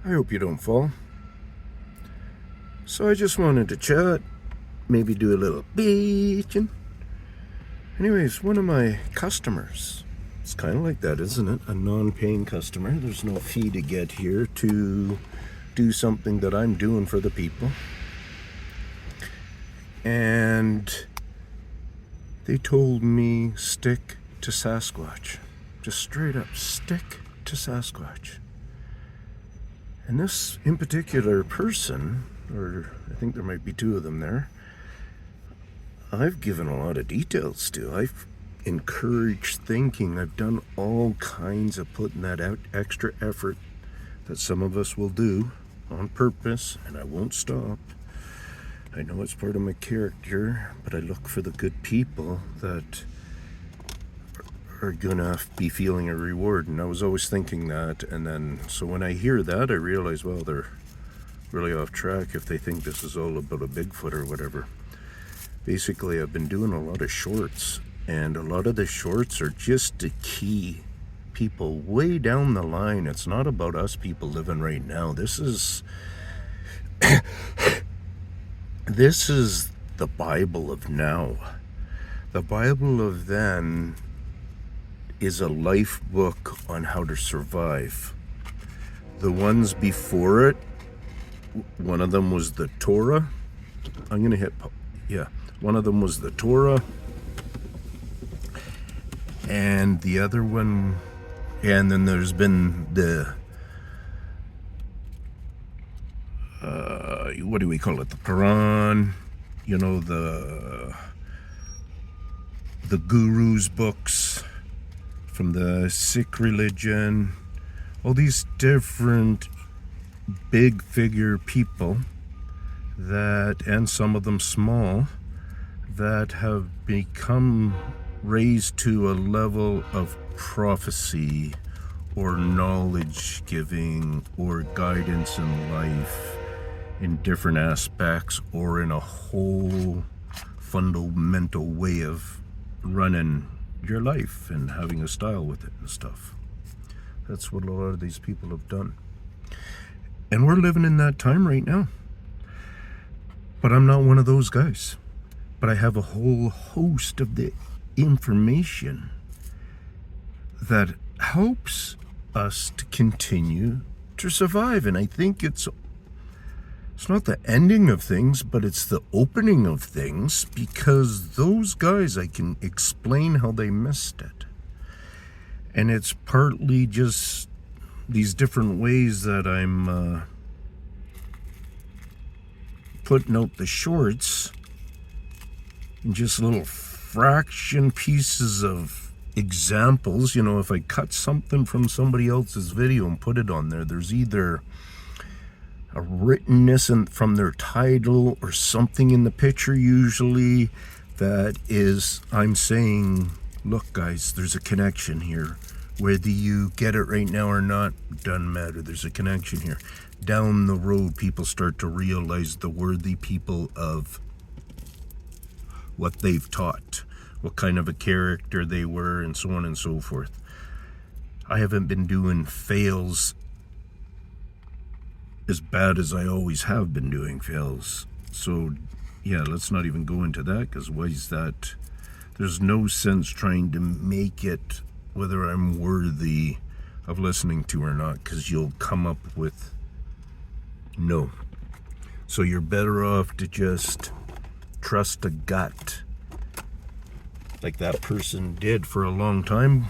I hope you don't fall. So I just wanted to chat, maybe do a little bitching. Anyways, one of my customers, it's kind of like that, isn't it? A non-paying customer. There's no fee to get here to do something that I'm doing for the people. And they told me stick to Sasquatch. Just straight up, stick to Sasquatch. And this in particular person, or I think there might be two of them there, I've given a lot of details to. I've encouraged thinking. I've done all kinds of putting that out extra effort that some of us will do on purpose, and I won't stop. I know it's part of my character, but I look for the good people that are gonna be feeling a reward, and I was always thinking that. And then so when I hear that, I realize, well, they're really off track if they think this is all about a Bigfoot or whatever. Basically, I've been doing a lot of shorts, and a lot of the shorts are just to key people way down the line. It's not about us people living right now. This is the Bible of now. The Bible of then is a life book on how to survive. The ones before it, one of them was the Torah. I'm gonna hit, yeah. One of them was the Torah, and the other one, and then there's been the, what do we call it? The Quran, you know, the gurus' books from the Sikh religion, all these different big figure people that, and some of them small, that have become raised to a level of prophecy or knowledge giving or guidance in life in different aspects, or in a whole fundamental way of running your life and having a style with it and stuff. That's what a lot of these people have done. And we're living in that time right now. But I'm not one of those guys. But I have a whole host of the information that helps us to continue to survive. And I think it's not the ending of things, but it's the opening of things, because those guys, I can explain how they missed it. And it's partly just these different ways that I'm putting out the shorts in just little fraction pieces of examples. You know, if I cut something from somebody else's video and put it on there, there's either a writtenness from their title or something in the picture usually that is, I'm saying, look guys, there's a connection here. Whether you get it right now or not, doesn't matter. There's a connection here. Down the road, people start to realize the worthy people of what they've taught, what kind of a character they were, and so on and so forth. I haven't been doing fails as bad as I always have been doing fails. So yeah, let's not even go into that, because why is that? There's no sense trying to make it whether I'm worthy of listening to or not, because you'll come up with no. So you're better off to just trust a gut, like that person did for a long time,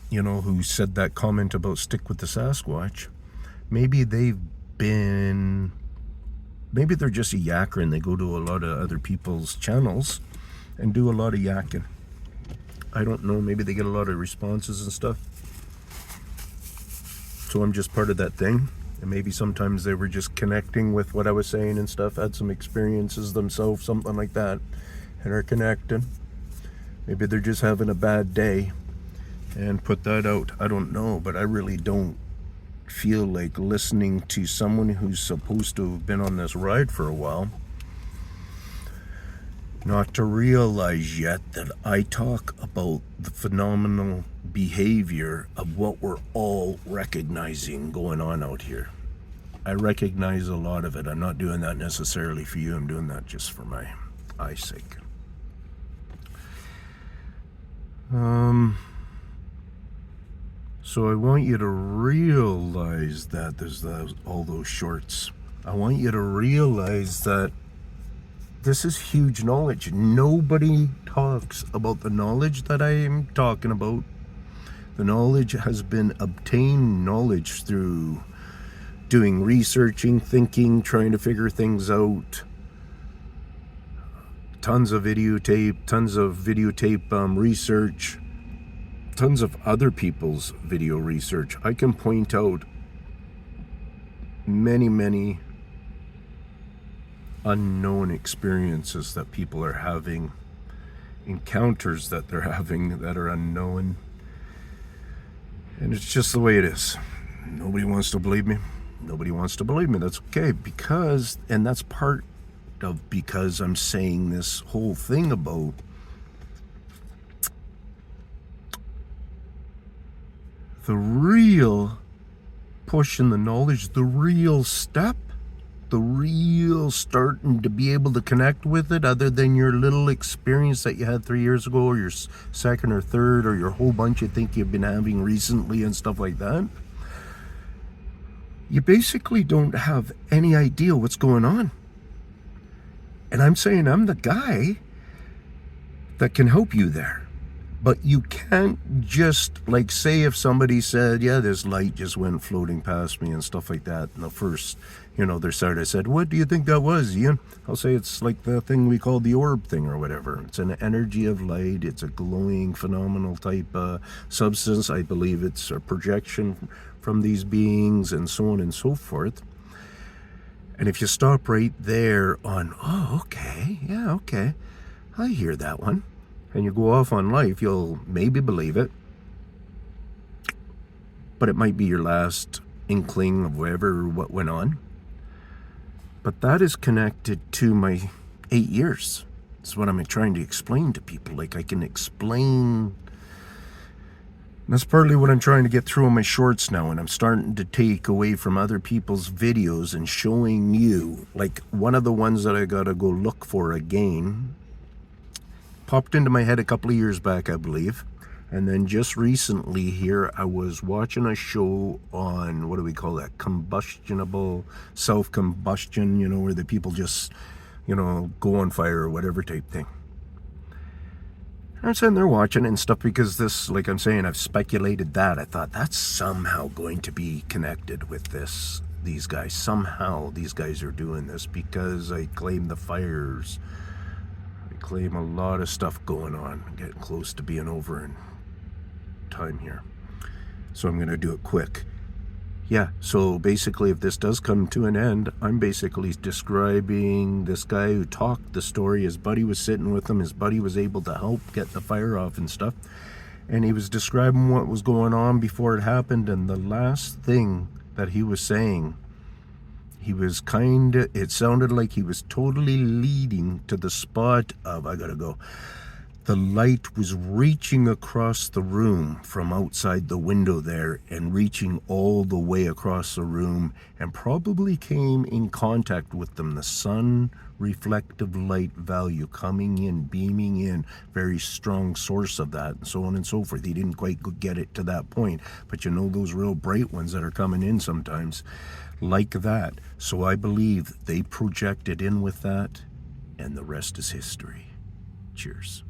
you know, who said that comment about stick with the Sasquatch. Maybe they're just a yacker and they go to a lot of other people's channels and do a lot of yakking. I don't know, maybe they get a lot of responses and stuff. So I'm just part of that thing. And maybe sometimes they were just connecting with what I was saying and stuff, had some experiences themselves, something like that, and are connecting. Maybe they're just having a bad day and put that out. I don't know, but I really don't feel like listening to someone who's supposed to have been on this ride for a while, not to realize yet that I talk about the phenomenal behavior of what we're all recognizing going on out here. I recognize a lot of it. I'm not doing that necessarily for you. I'm doing that just for my eye's sake. So I want you to realize that there's all those shorts. I want you to realize that this is huge knowledge. Nobody talks about the knowledge that I am talking about. The knowledge has been obtained knowledge through doing researching, thinking, trying to figure things out. Tons of videotape research, tons of other people's video research. I can point out many unknown experiences that people are having, encounters that they're having that are unknown. And it's just the way it is. Nobody wants to believe me. Nobody wants to believe me. That's okay, because I'm saying this whole thing about the real push in the knowledge, the real step, the real starting to be able to connect with it, other than your little experience that you had 3 years ago, or your second or third, or your whole bunch you think you've been having recently and stuff like that. You basically don't have any idea what's going on. And I'm saying I'm the guy that can help you there. But you can't just, like, say if somebody said, yeah, this light just went floating past me and stuff like that. And the first, their side, I said, what do you think that was, Ian? I'll say it's like the thing we call the orb thing or whatever. It's an energy of light. It's a glowing, phenomenal type substance. I believe it's a projection from these beings and so on and so forth. And if you stop right there on, oh, okay, yeah, okay, I hear that one, and you go off on life, you'll maybe believe it, but it might be your last inkling of what went on. But that is connected to my 8 years. That's what I'm trying to explain to people. Like, I can explain. That's partly what I'm trying to get through on my shorts now, and I'm starting to take away from other people's videos and showing you. Like, one of the ones that I gotta go look for again popped into my head a couple of years back, I believe. And then just recently here, I was watching a show on, what do we call that? Combustible, self-combustion, where the people just, go on fire or whatever type thing. I'm sitting there watching it and stuff because this, like I'm saying, I've speculated that. I thought that's somehow going to be connected with these guys. Somehow these guys are doing this because I claim the fires. I claim a lot of stuff going on. I'm getting close to being over in time here. So I'm going to do it quick. Yeah, so basically if this does come to an end, I'm basically describing this guy who talked the story. His buddy was sitting with him. His buddy was able to help get the fire off and stuff. And he was describing what was going on before it happened. And the last thing that he was saying, it sounded like he was totally leading to the spot of, I gotta go. The light was reaching across the room from outside the window there and reaching all the way across the room and probably came in contact with them. The sun reflective light value coming in, beaming in, very strong source of that, and so on and so forth. He didn't quite get it to that point, but those real bright ones that are coming in sometimes like that. So I believe they projected in with that, and the rest is history. Cheers.